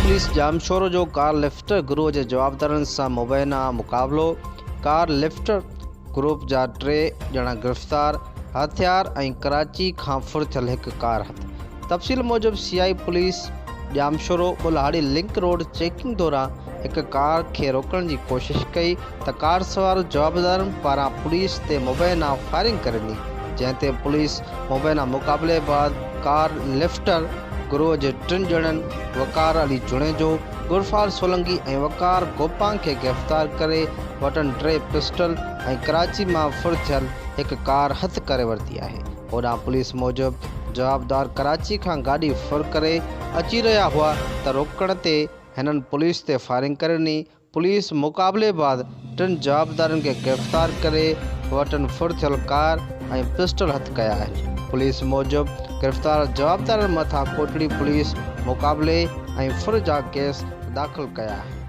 Police Jamshoro जो car lifter group के जवाबदारनि सां मुबैना मुक़ाबिलो। कार लिफ्टर ग्रुप जा 3 ॼणा गिरफ़्तार। हथियार ऐं कराची खां फुर थियल हिकु कार हथ। तफ़सील मूजिब CI police Jamshoro Bulhari link road checking दौरान एक कार के रोकण की कोशिश कई त कार सवार जवाबदारनि पारां पुलिस ते मुबैना फायरिंग करे ॾिनी, जंहिं पुलिस मुबैना मुक़ाबले बाद कार लिफ्टर ग्रोह के 3 ॼणनि वकार अली जुणेजो, गुरफार सोलंकी ऐं वकार गोपांग के गिरफ़्तार करे वटन 3 पिस्टल ऐं कराची में फुर थियल एक कार हथ करे वरती है। ओॾां पुलिस मूजिब जवाबदार कराची खां गाड़ी फुर करे अची रहा हुआ त रोकण ते हिननि पुलिस ते फायरिंग करे ॾिनी। पुलिस मुक़ाबले बाद 3 जवाबदारनि के गिरफ़्तार करे वटन फुर थियल कार ऐं पिस्टल हथ कया आहिनि। पुलिस मूजिब गिरफ़्तार जवाबदारनि मथां कोटड़ी पुलिस मुक़ाबले ऐं फुर जा केस दाख़िल कया आहिनि।